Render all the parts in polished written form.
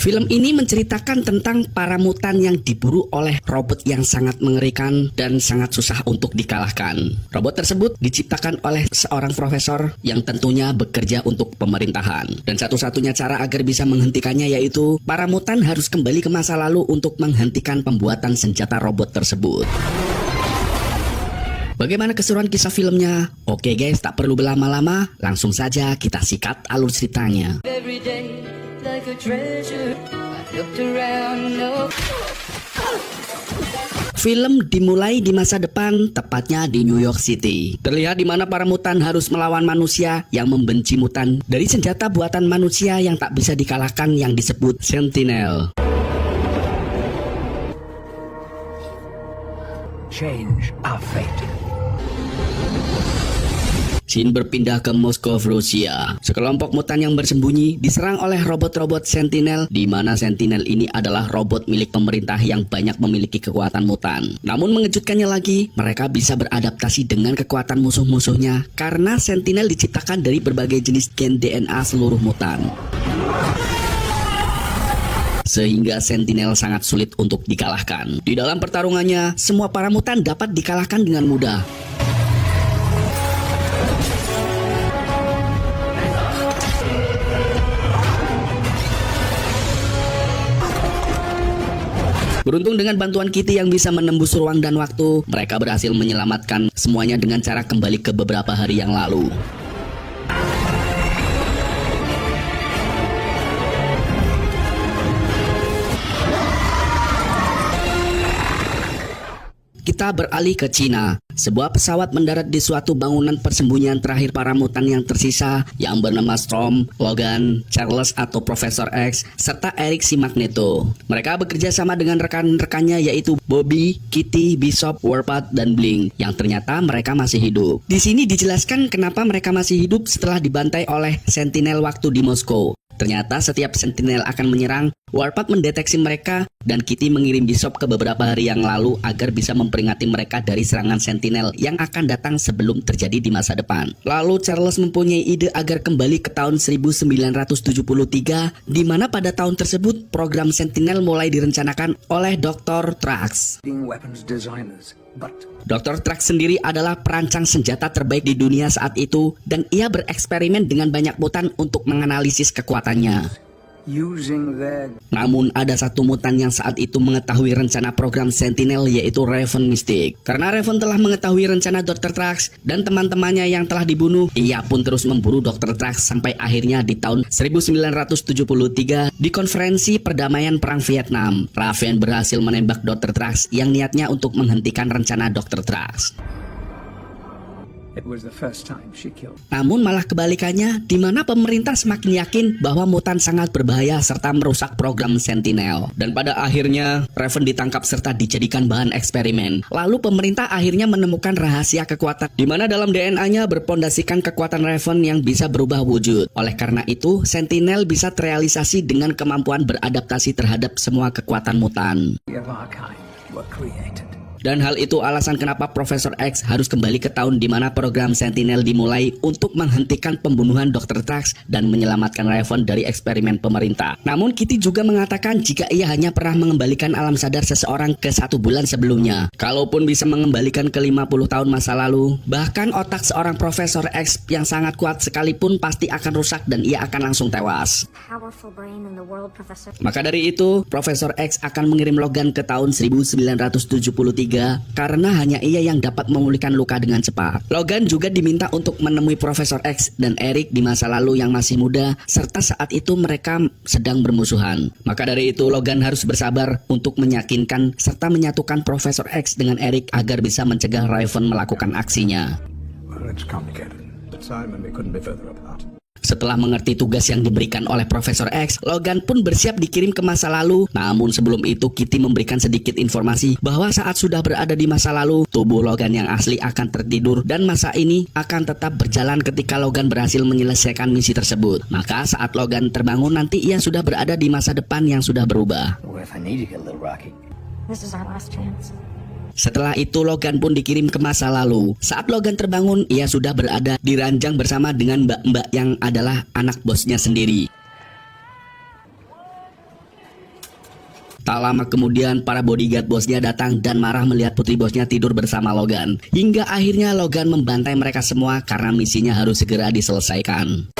Film ini menceritakan tentang para mutan yang diburu oleh robot yang sangat mengerikan dan sangat susah untuk dikalahkan. Robot tersebut diciptakan oleh seorang profesor yang tentunya bekerja untuk pemerintahan. Dan satu-satunya cara agar bisa menghentikannya yaitu para mutan harus kembali ke masa lalu untuk menghentikan pembuatan senjata robot tersebut. Bagaimana keseruan kisah filmnya? Oke guys, tak perlu berlama-lama, langsung saja kita sikat alur ceritanya. Film dimulai di masa depan, tepatnya di New York City. Terlihat di mana para mutan harus melawan manusia yang membenci mutan dari senjata buatan manusia yang tak bisa dikalahkan yang disebut Sentinel. Change our fate. Scene berpindah ke Moskow, Rusia. Sekelompok mutan yang bersembunyi diserang oleh robot-robot Sentinel, di mana Sentinel ini adalah robot milik pemerintah yang banyak memiliki kekuatan mutan. Namun mengejutkannya lagi, mereka bisa beradaptasi dengan kekuatan musuh-musuhnya karena Sentinel diciptakan dari berbagai jenis gen DNA seluruh mutan. Sehingga Sentinel sangat sulit untuk dikalahkan. Di dalam pertarungannya, semua para mutan dapat dikalahkan dengan mudah. Beruntung dengan bantuan Kitty yang bisa menembus ruang dan waktu, mereka berhasil menyelamatkan semuanya dengan cara kembali ke beberapa hari yang lalu. Kita beralih ke Cina. Sebuah pesawat mendarat di suatu bangunan persembunyian terakhir para mutan yang tersisa yang bernama Storm, Logan, Charles atau Profesor X, serta Eric si Magneto. Mereka bekerja sama dengan rekan-rekannya yaitu Bobby, Kitty, Bishop, Warpath, dan Blink yang ternyata mereka masih hidup. Di sini dijelaskan kenapa mereka masih hidup setelah dibantai oleh Sentinel waktu di Moskow. Ternyata setiap Sentinel akan menyerang, Warpath mendeteksi mereka dan Kitty mengirim Bishop ke beberapa hari yang lalu agar bisa memperingati mereka dari serangan Sentinel yang akan datang sebelum terjadi di masa depan. Lalu Charles mempunyai ide agar kembali ke tahun 1973, di mana pada tahun tersebut program Sentinel mulai direncanakan oleh Dr. Trax. Dr. Trax sendiri adalah perancang senjata terbaik di dunia saat itu dan ia bereksperimen dengan banyak mutan untuk menganalisis kekuatannya. Namun ada satu mutan yang saat itu mengetahui rencana program Sentinel yaitu Raven Mystic. Karena Raven telah mengetahui rencana Dr. Trax dan teman-temannya yang telah dibunuh, ia pun terus memburu Dr. Trax sampai akhirnya di tahun 1973 di konferensi perdamaian perang Vietnam, Raven berhasil menembak Dr. Trax yang niatnya untuk menghentikan rencana Dr. Trax. Namun malah kebalikannya, di mana pemerintah semakin yakin bahwa mutan sangat berbahaya serta merusak program Sentinel. Dan pada akhirnya, Raven ditangkap serta dijadikan bahan eksperimen. Lalu pemerintah akhirnya menemukan rahasia kekuatan, di mana dalam DNA-nya berpondasikan kekuatan Raven yang bisa berubah wujud. Oleh karena itu, Sentinel bisa terrealisasi dengan kemampuan beradaptasi terhadap semua kekuatan mutan. Dan hal itu alasan kenapa Profesor X harus kembali ke tahun di mana program Sentinel dimulai untuk menghentikan pembunuhan Dr. Trax dan menyelamatkan Raven dari eksperimen pemerintah. Namun Kitty juga mengatakan jika ia hanya pernah mengembalikan alam sadar seseorang ke 1 bulan sebelumnya. Kalaupun bisa mengembalikan ke 50 tahun masa lalu, bahkan otak seorang Profesor X yang sangat kuat sekalipun pasti akan rusak dan ia akan langsung tewas. Maka dari itu, Profesor X akan mengirim Logan ke tahun 1973 karena hanya ia yang dapat memulihkan luka dengan cepat. Logan juga diminta untuk menemui Profesor X dan Eric di masa lalu yang masih muda, serta saat itu mereka sedang bermusuhan. Maka dari itu Logan harus bersabar untuk meyakinkan serta menyatukan Profesor X dengan Eric agar bisa mencegah Raven melakukan aksinya. Setelah mengerti tugas yang diberikan oleh Profesor X, Logan pun bersiap dikirim ke masa lalu. Namun sebelum itu Kitty memberikan sedikit informasi bahwa saat sudah berada di masa lalu, tubuh Logan yang asli akan tertidur dan masa ini akan tetap berjalan ketika Logan berhasil menyelesaikan misi tersebut. Maka saat Logan terbangun nanti ia sudah berada di masa depan yang sudah berubah. Setelah itu Logan pun dikirim ke masa lalu. Saat Logan terbangun, ia sudah berada di ranjang bersama dengan mbak-mbak yang adalah anak bosnya sendiri. Tak lama kemudian para bodyguard bosnya datang dan marah melihat putri bosnya tidur bersama Logan. Hingga akhirnya Logan membantai mereka semua karena misinya harus segera diselesaikan.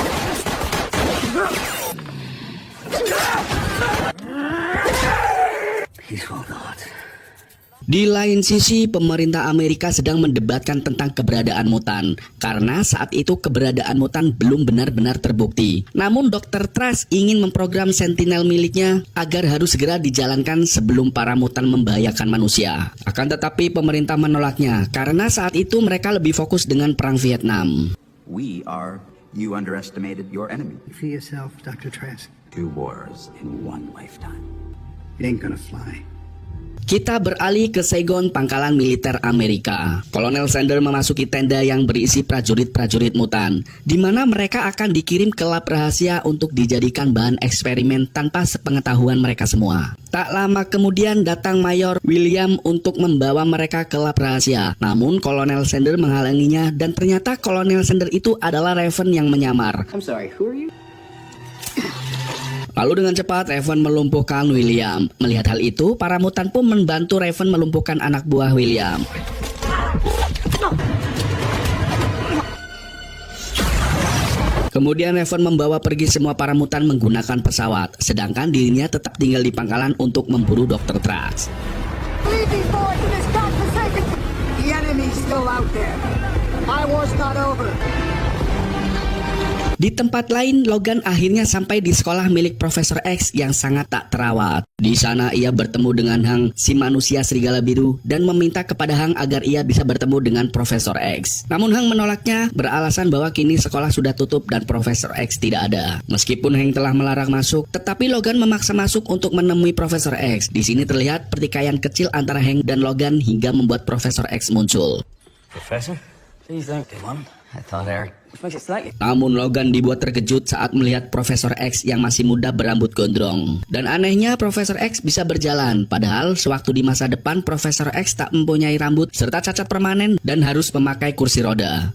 Peaceful God. Di lain sisi, pemerintah Amerika sedang mendebatkan tentang keberadaan mutan, karena saat itu keberadaan mutan belum benar-benar terbukti. Namun Dr. Trask ingin memprogram Sentinel miliknya agar harus segera dijalankan sebelum para mutan membahayakan manusia. Akan tetapi pemerintah menolaknya, karena saat itu mereka lebih fokus dengan perang Vietnam. You underestimated your enemy. For yourself, Dr. Trask. 2 wars in 1 lifetime. It ain't gonna fly. Kita beralih ke Saigon, pangkalan militer Amerika. Kolonel Sanders memasuki tenda yang berisi prajurit-prajurit mutan, di mana mereka akan dikirim ke lab rahasia untuk dijadikan bahan eksperimen tanpa sepengetahuan mereka semua. Tak lama kemudian datang Mayor William untuk membawa mereka ke lab rahasia. Namun Kolonel Sanders menghalanginya dan ternyata Kolonel Sanders itu adalah Raven yang menyamar. I'm sorry, who are you? Lalu dengan cepat Raven melumpuhkan William. Melihat hal itu, para mutan pun membantu Raven melumpuhkan anak buah William. Kemudian Raven membawa pergi semua para mutan menggunakan pesawat, sedangkan dirinya tetap tinggal di pangkalan untuk memburu Dr. Trask. Leave these boys in this godforsaken... The enemy's still out there. My war's not over. Di tempat lain, Logan akhirnya sampai di sekolah milik Profesor X yang sangat tak terawat. Di sana ia bertemu dengan Hank, si manusia serigala biru, dan meminta kepada Hank agar ia bisa bertemu dengan Profesor X. Namun Hank menolaknya, beralasan bahwa kini sekolah sudah tutup dan Profesor X tidak ada. Meskipun Hank telah melarang masuk, tetapi Logan memaksa masuk untuk menemui Profesor X. Di sini terlihat pertikaian kecil antara Hank dan Logan hingga membuat Profesor X muncul. Professor? Please don't kill him. I thought Eric was excited. Namun Logan dibuat terkejut saat melihat Profesor X yang masih muda berambut gondrong. Dan anehnya Profesor X bisa berjalan, padahal sewaktu di masa depan Profesor X tak mempunyai rambut serta cacat permanen dan harus memakai kursi roda.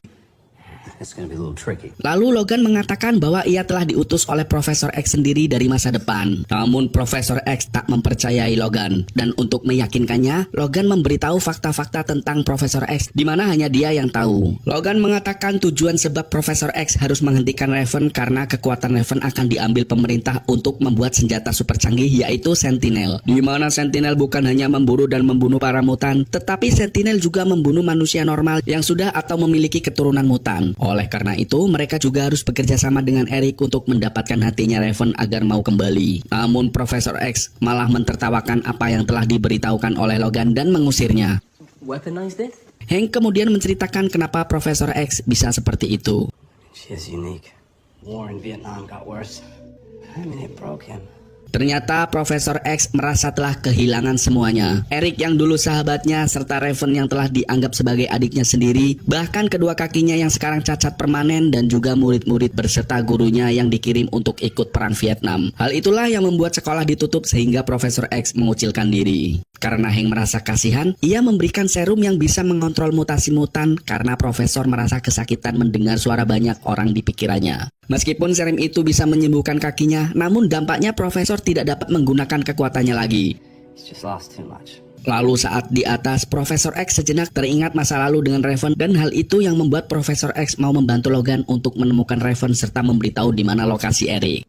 It's gonna be a little tricky. Lalu Logan mengatakan bahwa ia telah diutus oleh Profesor X sendiri dari masa depan. Namun Profesor X tak mempercayai Logan. Dan untuk meyakinkannya, Logan memberitahu fakta-fakta tentang Profesor X, di mana hanya dia yang tahu. Logan mengatakan tujuan sebab Profesor X harus menghentikan Raven karena kekuatan Raven akan diambil pemerintah untuk membuat senjata super canggih, yaitu Sentinel. Di mana Sentinel bukan hanya memburu dan membunuh para mutan, tetapi Sentinel juga membunuh manusia normal yang sudah atau memiliki keturunan mutan. Oleh karena itu, mereka juga harus bekerja sama dengan Eric untuk mendapatkan hatinya Raven agar mau kembali. Namun Profesor X malah mentertawakan apa yang telah diberitahukan oleh Logan dan mengusirnya. Weaponized it? Hank kemudian menceritakan kenapa Profesor X bisa seperti itu. She is unique. War in Vietnam got worse. I mean, it broke him. Ternyata Profesor X merasa telah kehilangan semuanya. Eric yang dulu sahabatnya serta Raven yang telah dianggap sebagai adiknya sendiri, bahkan kedua kakinya yang sekarang cacat permanen dan juga murid-murid berserta gurunya yang dikirim untuk ikut perang Vietnam. Hal itulah yang membuat sekolah ditutup sehingga Profesor X mengucilkan diri. Karena Hank merasa kasihan, ia memberikan serum yang bisa mengontrol mutasi mutan karena Profesor merasa kesakitan mendengar suara banyak orang di pikirannya. Meskipun serum itu bisa menyembuhkan kakinya, namun dampaknya Profesor tidak dapat menggunakan kekuatannya lagi. He's just lost too much. Lalu saat di atas, Profesor X sejenak teringat masa lalu dengan Raven dan hal itu yang membuat Profesor X mau membantu Logan untuk menemukan Raven serta memberitahu di mana lokasi Eric.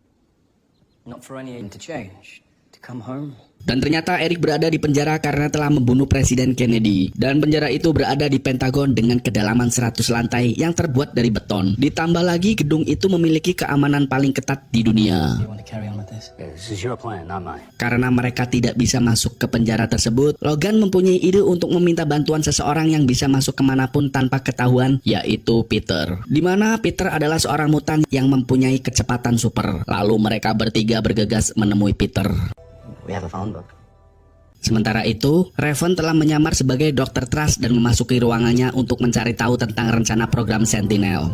Not for anything to change. To come home. Dan ternyata Eric berada di penjara karena telah membunuh Presiden Kennedy. Dan penjara itu berada di Pentagon dengan kedalaman 100 lantai yang terbuat dari beton. Ditambah lagi gedung itu memiliki keamanan paling ketat di dunia. You want to carry on with this? Yeah, this is your plan, not mine. Karena mereka tidak bisa masuk ke penjara tersebut, Logan mempunyai ide untuk meminta bantuan seseorang yang bisa masuk kemanapun tanpa ketahuan, yaitu Peter. Dimana Peter adalah seorang mutan yang mempunyai kecepatan super. Lalu mereka bertiga bergegas menemui Peter. We have a phone book. Sementara itu, Raven telah menyamar sebagai Dr. Trask dan memasuki ruangannya untuk mencari tahu tentang rencana program Sentinel.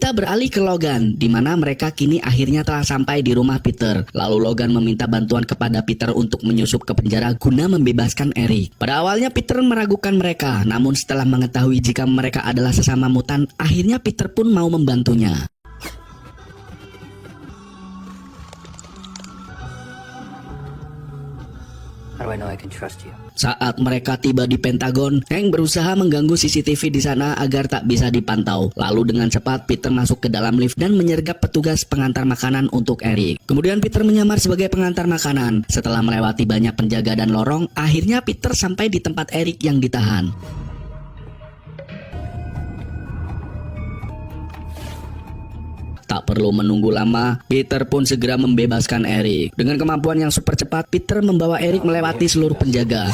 Kita beralih ke Logan, di mana mereka kini akhirnya telah sampai di rumah Peter. Lalu Logan meminta bantuan kepada Peter untuk menyusup ke penjara guna membebaskan Eric. Pada awalnya Peter meragukan mereka, namun setelah mengetahui jika mereka adalah sesama mutan, akhirnya Peter pun mau membantunya. How do I know I can trust you? Saat mereka tiba di Pentagon, Hank berusaha mengganggu CCTV di sana agar tak bisa dipantau. Lalu dengan cepat Peter masuk ke dalam lift dan menyergap petugas pengantar makanan untuk Eric. Kemudian Peter menyamar sebagai pengantar makanan. Setelah melewati banyak penjaga dan lorong, akhirnya Peter sampai di tempat Eric yang ditahan. Tak perlu menunggu lama, Peter pun segera membebaskan Eric. Dengan kemampuan yang super cepat, Peter membawa Eric melewati seluruh penjaga.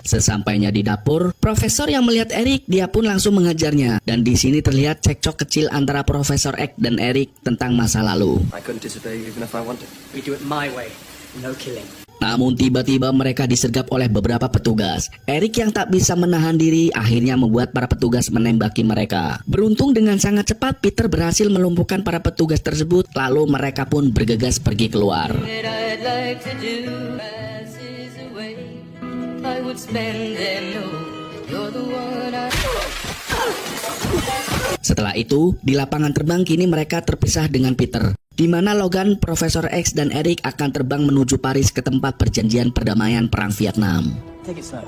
Sesampainya di dapur, Profesor yang melihat Eric, dia pun langsung mengajarnya. Dan di sini terlihat cekcok kecil antara Profesor X dan Eric tentang masa lalu. I couldn't disobey even if I wanted. We do it my way. No killing. Namun tiba-tiba mereka disergap oleh beberapa petugas. Eric yang tak bisa menahan diri akhirnya membuat para petugas menembaki mereka. Beruntung dengan sangat cepat Peter berhasil melumpuhkan para petugas tersebut, lalu mereka pun bergegas pergi keluar. Setelah itu, di lapangan terbang kini mereka terpisah dengan Peter, di mana Logan, Profesor X, dan Eric akan terbang menuju Paris ke tempat perjanjian perdamaian Perang Vietnam. Take it slow.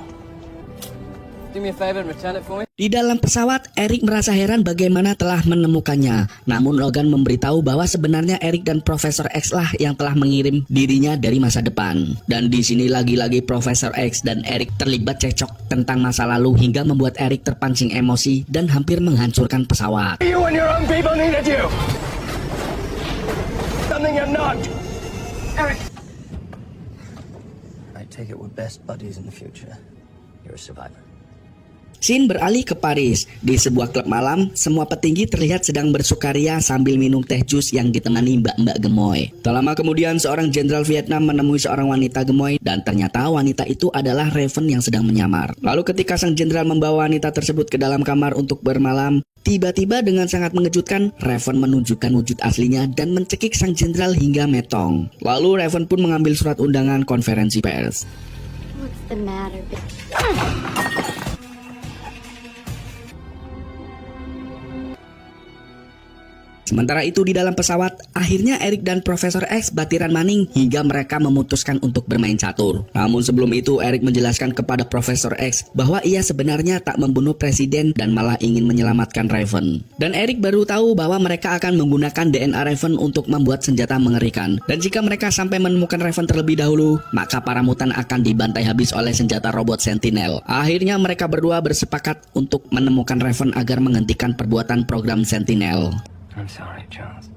Do me a favor and return it for me. Di dalam pesawat, Eric merasa heran bagaimana telah menemukannya. Namun Logan memberitahu bahwa sebenarnya Eric dan Profesor X lah yang telah mengirim dirinya dari masa depan. Dan di sini lagi-lagi Profesor X dan Eric terlibat cekcok tentang masa lalu hingga membuat Eric terpancing emosi dan hampir menghancurkan pesawat. You and your own people needed you. Something you're not. Eric! I take it we're best buddies in the future. You're a survivor. Scene beralih ke Paris. Di sebuah klub malam, semua petinggi terlihat sedang bersukaria sambil minum teh jus yang ditemani mbak-mbak gemoy. Tak lama kemudian, seorang jenderal Vietnam menemui seorang wanita gemoy dan ternyata wanita itu adalah Raven yang sedang menyamar. Lalu ketika sang jenderal membawa wanita tersebut ke dalam kamar untuk bermalam, tiba-tiba dengan sangat mengejutkan, Raven menunjukkan wujud aslinya dan mencekik sang jenderal hingga metong. Lalu Raven pun mengambil surat undangan konferensi pers. What's the matter, bitch? Sementara itu di dalam pesawat, akhirnya Eric dan Profesor X batiran maning hingga mereka memutuskan untuk bermain catur. Namun sebelum itu Eric menjelaskan kepada Profesor X bahwa ia sebenarnya tak membunuh presiden dan malah ingin menyelamatkan Raven. Dan Eric baru tahu bahwa mereka akan menggunakan DNA Raven untuk membuat senjata mengerikan. Dan jika mereka sampai menemukan Raven terlebih dahulu, maka para mutan akan dibantai habis oleh senjata robot Sentinel. Akhirnya mereka berdua bersepakat untuk menemukan Raven agar menghentikan perbuatan program Sentinel. I'm sorry, Charles.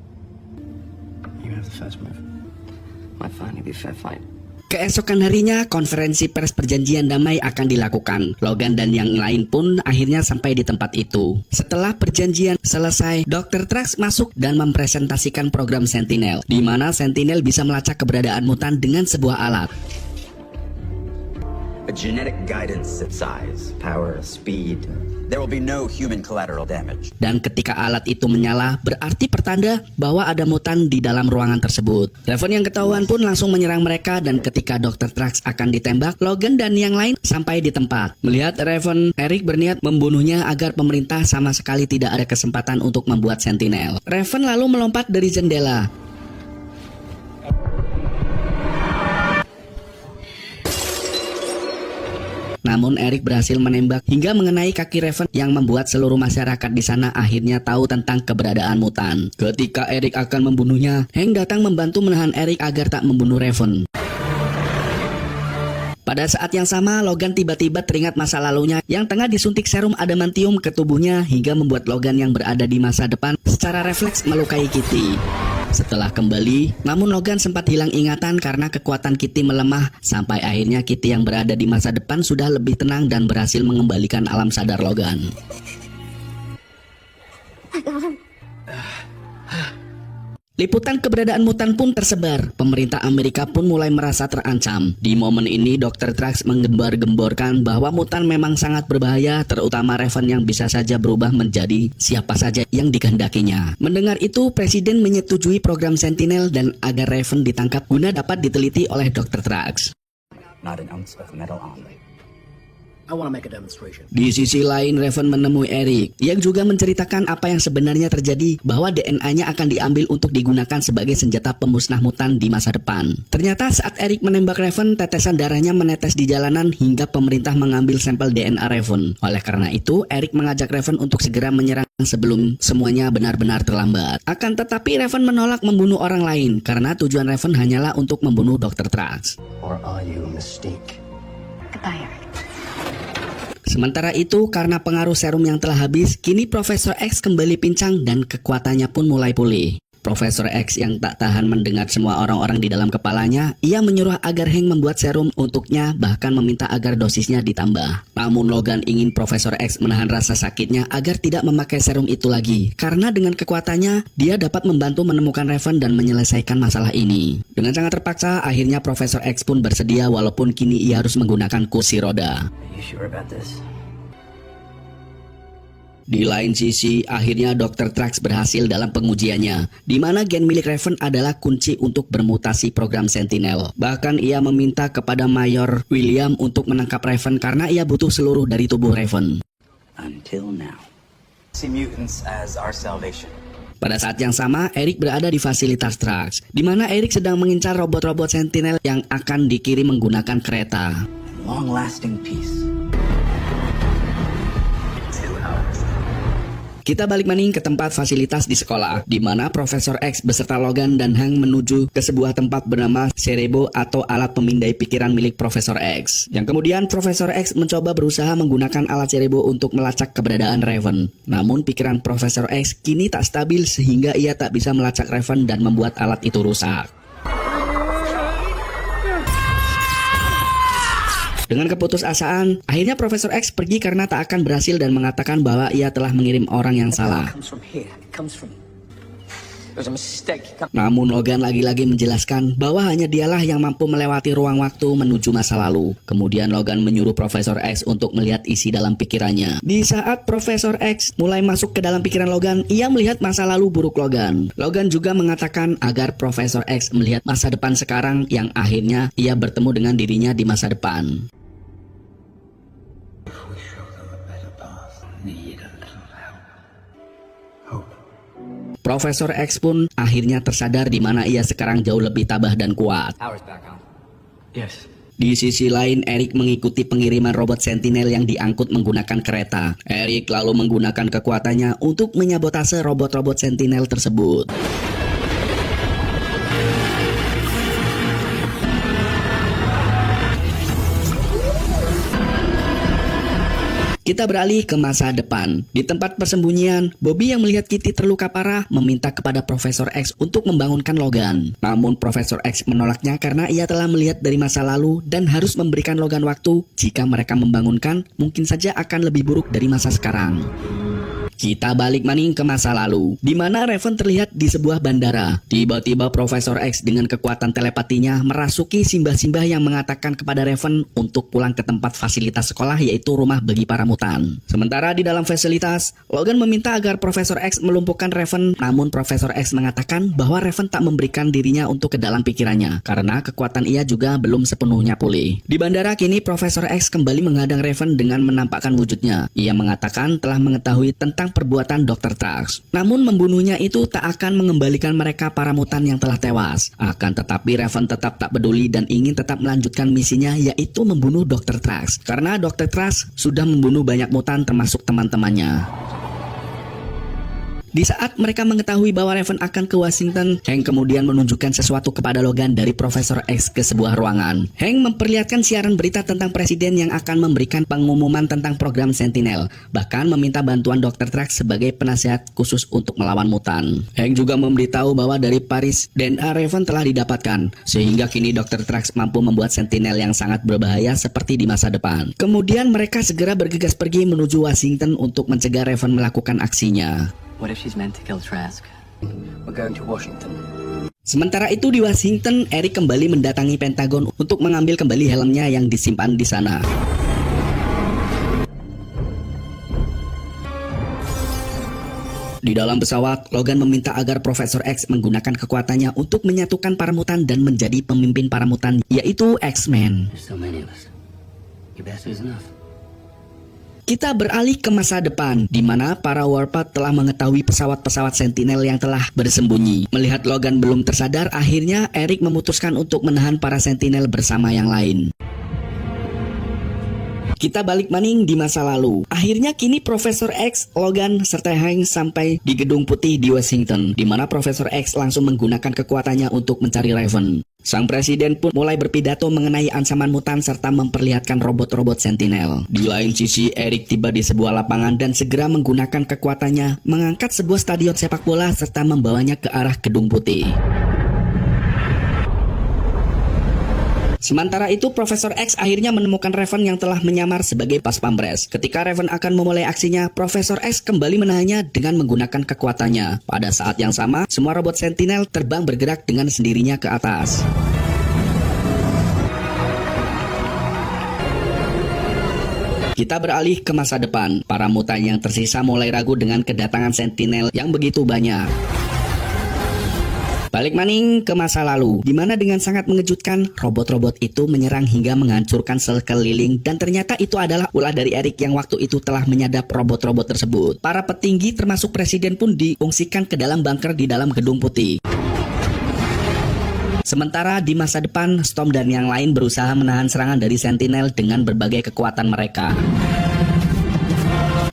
You have the first move. Might finally be fair fight. Keesokan harinya, konferensi pers perjanjian damai akan dilakukan. Logan dan yang lain pun akhirnya sampai di tempat itu. Setelah perjanjian selesai, Dr. Trax masuk dan mempresentasikan program Sentinel, di mana Sentinel bisa melacak keberadaan mutan dengan sebuah alat. A genetic guidance at size, power, speed. There will be no human collateral damage. Dan ketika alat itu menyala, berarti pertanda bahwa ada mutan di dalam ruangan tersebut. Raven yang ketahuan pun langsung menyerang mereka dan ketika Dr. Trax akan ditembak, Logan dan yang lain sampai di tempat. Melihat Raven, Eric berniat membunuhnya agar pemerintah sama sekali tidak ada kesempatan untuk membuat Sentinel. Raven lalu melompat dari jendela. Namun Eric berhasil menembak hingga mengenai kaki Raven yang membuat seluruh masyarakat di sana akhirnya tahu tentang keberadaan mutan. Ketika Eric akan membunuhnya, Hank datang membantu menahan Eric agar tak membunuh Raven. Pada saat yang sama, Logan tiba-tiba teringat masa lalunya yang tengah disuntik serum adamantium ke tubuhnya hingga membuat Logan yang berada di masa depan secara refleks melukai Kitty. Setelah kembali, namun Logan sempat hilang ingatan karena kekuatan Kitty melemah sampai akhirnya Kitty yang berada di masa depan sudah lebih tenang dan berhasil mengembalikan alam sadar Logan. Liputan keberadaan mutan pun tersebar. Pemerintah Amerika pun mulai merasa terancam. Di momen ini, Dr. Trax menggembar-gemborkan bahwa mutan memang sangat berbahaya, terutama Raven yang bisa saja berubah menjadi siapa saja yang dikehendakinya. Mendengar itu, Presiden menyetujui program Sentinel dan agar Raven ditangkap guna dapat diteliti oleh Dr. Trax. Not an ounce of metal on me. I want to make a demonstration. Di sisi lain, Raven menemui Eric yang juga menceritakan apa yang sebenarnya terjadi, bahwa DNA-nya akan diambil untuk digunakan sebagai senjata pemusnah mutan di masa depan. Ternyata saat Eric menembak Raven, tetesan darahnya menetes di jalanan hingga pemerintah mengambil sampel DNA Raven. Oleh karena itu, Eric mengajak Raven untuk segera menyerang sebelum semuanya benar-benar terlambat. Akan tetapi Raven menolak membunuh orang lain karena tujuan Raven hanyalah untuk membunuh Dr. Trax. Or are you a mistake? Goodbye, Eric. Sementara itu, karena pengaruh serum yang telah habis, kini Profesor X kembali pincang dan kekuatannya pun mulai pulih. Profesor X yang tak tahan mendengar semua orang-orang di dalam kepalanya, ia menyuruh agar Hank membuat serum untuknya, bahkan meminta agar dosisnya ditambah. Namun Logan ingin Profesor X menahan rasa sakitnya agar tidak memakai serum itu lagi, karena dengan kekuatannya, dia dapat membantu menemukan Raven dan menyelesaikan masalah ini. Dengan sangat terpaksa, akhirnya Profesor X pun bersedia walaupun kini ia harus menggunakan kursi roda. Are you sure about this? Di lain sisi, akhirnya Dr. Trax berhasil dalam pengujiannya, di mana gen milik Raven adalah kunci untuk bermutasi program Sentinel. Bahkan ia meminta kepada Mayor William untuk menangkap Raven karena ia butuh seluruh dari tubuh Raven. Until now. See mutants as our salvation. Pada saat yang sama, Eric berada di fasilitas Trax, di mana Eric sedang mengincar robot-robot Sentinel yang akan dikirim menggunakan kereta. Long-lasting peace. Kita balik maning ke tempat fasilitas di sekolah, di mana Profesor X beserta Logan dan Hank menuju ke sebuah tempat bernama Cerebro atau alat pemindai pikiran milik Profesor X. Yang kemudian Profesor X mencoba berusaha menggunakan alat Cerebro untuk melacak keberadaan Raven. Namun pikiran Profesor X kini tak stabil sehingga ia tak bisa melacak Raven dan membuat alat itu rusak. Dengan keputusasaan, akhirnya Profesor X pergi karena tak akan berhasil dan mengatakan bahwa ia telah mengirim orang yang salah. It comes from here. It comes from... There's a mistake. Namun Logan lagi-lagi menjelaskan bahwa hanya dialah yang mampu melewati ruang waktu menuju masa lalu. Kemudian Logan menyuruh Profesor X untuk melihat isi dalam pikirannya. Di saat Profesor X mulai masuk ke dalam pikiran Logan, ia melihat masa lalu buruk Logan. Logan juga mengatakan agar Profesor X melihat masa depan sekarang yang akhirnya ia bertemu dengan dirinya di masa depan. Profesor X pun akhirnya tersadar di mana ia sekarang jauh lebih tabah dan kuat. Power's back on. Yes. Di sisi lain, Eric mengikuti pengiriman robot Sentinel yang diangkut menggunakan kereta. Eric lalu menggunakan kekuatannya untuk menyabotase robot-robot Sentinel tersebut. Kita beralih ke masa depan. Di tempat persembunyian, Bobby yang melihat Kitty terluka parah meminta kepada Profesor X untuk membangunkan Logan. Namun Profesor X menolaknya karena ia telah melihat dari masa lalu dan harus memberikan Logan waktu. Jika mereka membangunkan, mungkin saja akan lebih buruk dari masa sekarang. Kita balik maning ke masa lalu, di mana Raven terlihat di sebuah bandara. Tiba-tiba Profesor X dengan kekuatan telepatinya merasuki simbah-simbah yang mengatakan kepada Raven untuk pulang ke tempat fasilitas sekolah, yaitu rumah bagi para mutan. Sementara di dalam fasilitas, Logan meminta agar Profesor X melumpuhkan Raven, namun Profesor X mengatakan bahwa Raven tak memberikan dirinya untuk ke dalam pikirannya, karena kekuatan ia juga belum sepenuhnya pulih. Di bandara kini Profesor X kembali menghadang Raven dengan menampakkan wujudnya. Ia mengatakan telah mengetahui tentang perbuatan Dr. Trax. Namun membunuhnya itu tak akan mengembalikan mereka para mutan yang telah tewas. Akan tetapi Raven tetap tak peduli dan ingin tetap melanjutkan misinya, yaitu membunuh Dr. Trax. Karena Dr. Trax sudah membunuh banyak mutan termasuk teman-temannya. Di saat mereka mengetahui bahwa Raven akan ke Washington, Hank kemudian menunjukkan sesuatu kepada Logan dari Profesor X ke sebuah ruangan. Hank memperlihatkan siaran berita tentang presiden yang akan memberikan pengumuman tentang program Sentinel, bahkan meminta bantuan Dr. Trax sebagai penasihat khusus untuk melawan mutan. Hank juga memberitahu bahwa dari Paris, DNA Raven telah didapatkan, sehingga kini Dr. Trax mampu membuat Sentinel yang sangat berbahaya seperti di masa depan. Kemudian mereka segera bergegas pergi menuju Washington untuk mencegah Raven melakukan aksinya. What if she's meant to kill Trask? We're going to Washington. Sementara itu di Washington, Eric kembali mendatangi Pentagon untuk mengambil kembali helmnya yang disimpan di sana. Di dalam pesawat, Logan meminta agar Profesor X menggunakan kekuatannya untuk menyatukan para mutan dan menjadi pemimpin para mutan, yaitu X-Men. There's so many of us. Your best is enough. Kita beralih ke masa depan, di mana para Warpath telah mengetahui pesawat-pesawat Sentinel yang telah bersembunyi. Melihat Logan belum tersadar, akhirnya Eric memutuskan untuk menahan para Sentinel bersama yang lain. Kita balik maning di masa lalu. Akhirnya kini Profesor X, Logan, serta Hank sampai di Gedung Putih di Washington, di mana Profesor X langsung menggunakan kekuatannya untuk mencari Raven. Sang presiden pun mulai berpidato mengenai ancaman mutan serta memperlihatkan robot-robot Sentinel. Di lain sisi, Eric tiba di sebuah lapangan dan segera menggunakan kekuatannya mengangkat sebuah stadion sepak bola serta membawanya ke arah Gedung Putih. Sementara itu, Profesor X akhirnya menemukan Raven yang telah menyamar sebagai Pas Pampres. Ketika Raven akan memulai aksinya, Profesor X kembali menahannya dengan menggunakan kekuatannya. Pada saat yang sama, semua robot Sentinel terbang bergerak dengan sendirinya ke atas. Kita beralih ke masa depan. Para mutan yang tersisa mulai ragu dengan kedatangan Sentinel yang begitu banyak. Balik maning ke masa lalu, di mana dengan sangat mengejutkan, robot-robot itu menyerang hingga menghancurkan sekeliling dan ternyata itu adalah ulah dari Eric yang waktu itu telah menyadap robot-robot tersebut. Para petinggi termasuk presiden pun diungsikan ke dalam bunker di dalam Gedung Putih. Sementara di masa depan, Storm dan yang lain berusaha menahan serangan dari Sentinel dengan berbagai kekuatan mereka.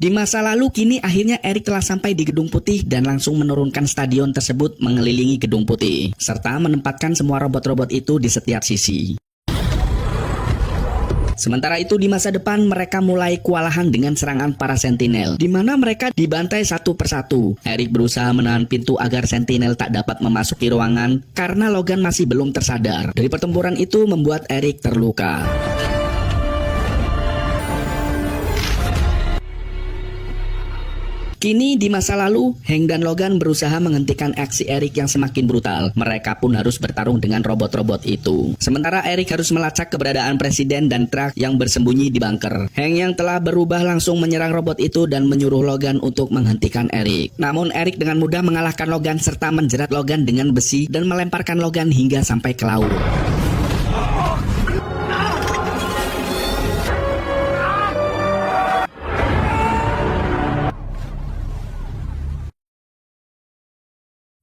Di masa lalu kini akhirnya Eric telah sampai di Gedung Putih dan langsung menurunkan stadion tersebut mengelilingi Gedung Putih, serta menempatkan semua robot-robot itu di setiap sisi. Sementara itu di masa depan mereka mulai kewalahan dengan serangan para Sentinel, di mana mereka dibantai satu persatu. Eric berusaha menahan pintu agar Sentinel tak dapat memasuki ruangan karena Logan masih belum tersadar. Dari pertempuran itu membuat Eric terluka. Kini di masa lalu, Hank dan Logan berusaha menghentikan aksi Eric yang semakin brutal. Mereka pun harus bertarung dengan robot-robot itu. Sementara Eric harus melacak keberadaan presiden dan Trax yang bersembunyi di bunker. Hank yang telah berubah langsung menyerang robot itu dan menyuruh Logan untuk menghentikan Eric. Namun Eric dengan mudah mengalahkan Logan serta menjerat Logan dengan besi dan melemparkan Logan hingga sampai ke laut.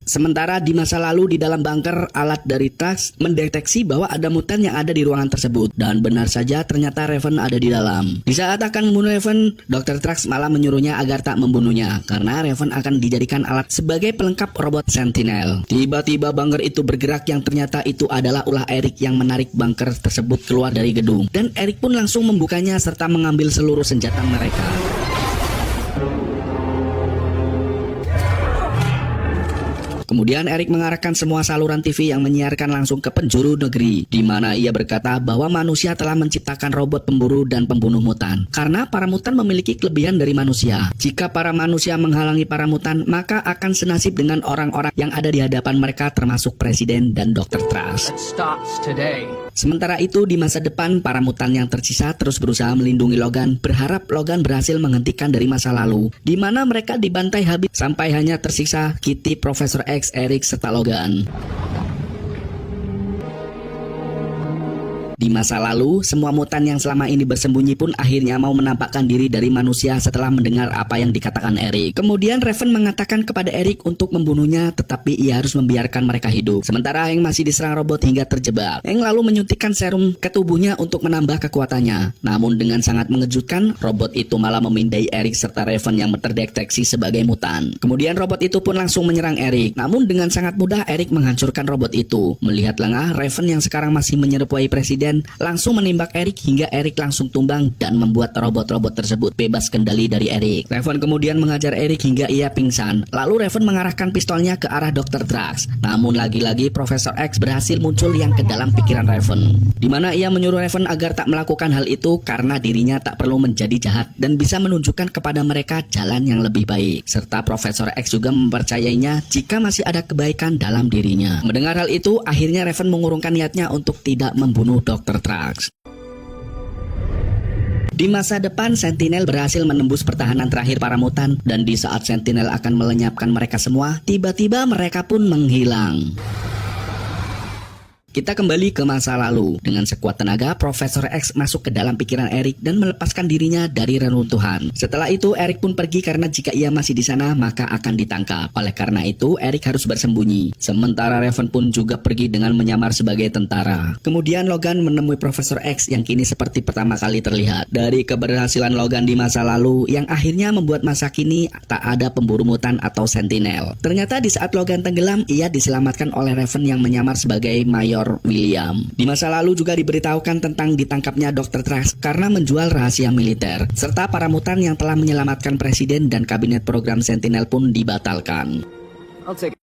Sementara di masa lalu di dalam bunker, alat dari Trax mendeteksi bahwa ada mutan yang ada di ruangan tersebut. Dan benar saja ternyata Raven ada di dalam. Di saat akan membunuh Raven, Dr. Trax malah menyuruhnya agar tak membunuhnya. Karena Raven akan dijadikan alat sebagai pelengkap robot Sentinel. Tiba-tiba bunker itu bergerak yang ternyata itu adalah ulah Eric yang menarik bunker tersebut keluar dari gedung. Dan Eric pun langsung membukanya serta mengambil seluruh senjata mereka. Kemudian Eric mengarahkan semua saluran TV yang menyiarkan langsung ke penjuru negeri, di mana ia berkata bahwa manusia telah menciptakan robot pemburu dan pembunuh mutan. Karena para mutan memiliki kelebihan dari manusia. Jika para manusia menghalangi para mutan, maka akan senasib dengan orang-orang yang ada di hadapan mereka termasuk presiden dan Dr. Trax. It starts today. Sementara itu di masa depan, para mutan yang tersisa terus berusaha melindungi Logan, berharap Logan berhasil menghentikan dari masa lalu, di mana mereka dibantai habis sampai hanya tersisa Kitty, Profesor X, Eric, serta Logan. Di masa lalu, semua mutan yang selama ini bersembunyi pun akhirnya mau menampakkan diri dari manusia setelah mendengar apa yang dikatakan Eric. Kemudian Raven mengatakan kepada Eric untuk membunuhnya, tetapi ia harus membiarkan mereka hidup. Sementara Hank masih diserang robot hingga terjebak. Hank lalu menyuntikkan serum ke tubuhnya untuk menambah kekuatannya. Namun dengan sangat mengejutkan, robot itu malah memindai Eric serta Raven yang terdeteksi sebagai mutan. Kemudian robot itu pun langsung menyerang Eric. Namun dengan sangat mudah Eric menghancurkan robot itu. Melihat lengah, Raven yang sekarang masih menyerupai presiden Presiden langsung menembak Eric hingga Eric langsung tumbang dan membuat robot-robot tersebut bebas kendali dari Eric. Raven kemudian mengajar Eric hingga ia pingsan. Lalu Raven mengarahkan pistolnya ke arah Dr. Drax. Namun lagi-lagi Profesor X berhasil muncul yang ke dalam pikiran Raven, di mana ia menyuruh Raven agar tak melakukan hal itu karena dirinya tak perlu menjadi jahat dan bisa menunjukkan kepada mereka jalan yang lebih baik. Serta Profesor X juga mempercayainya jika masih ada kebaikan dalam dirinya. Mendengar hal itu, akhirnya Raven mengurungkan niatnya untuk tidak membunuh Dr. Drax. Di masa depan, Sentinel berhasil menembus pertahanan terakhir para mutan, dan di saat Sentinel akan melenyapkan mereka semua, tiba-tiba mereka pun menghilang. Kita kembali ke masa lalu. Dengan sekuat tenaga, Profesor X masuk ke dalam pikiran Eric dan melepaskan dirinya dari reruntuhan. Setelah itu, Eric pun pergi karena jika ia masih di sana, maka akan ditangkap. Oleh karena itu, Eric harus bersembunyi. Sementara Raven pun juga pergi dengan menyamar sebagai tentara. Kemudian Logan menemui Profesor X yang kini seperti pertama kali terlihat. Dari keberhasilan Logan di masa lalu, yang akhirnya membuat masa kini tak ada pemburu mutan atau Sentinel. Ternyata di saat Logan tenggelam, ia diselamatkan oleh Raven yang menyamar sebagai Mayor William. Di masa lalu juga diberitahukan tentang ditangkapnya Dr. Drax karena menjual rahasia militer, serta para mutan yang telah menyelamatkan presiden dan kabinet program Sentinel pun dibatalkan. I'll take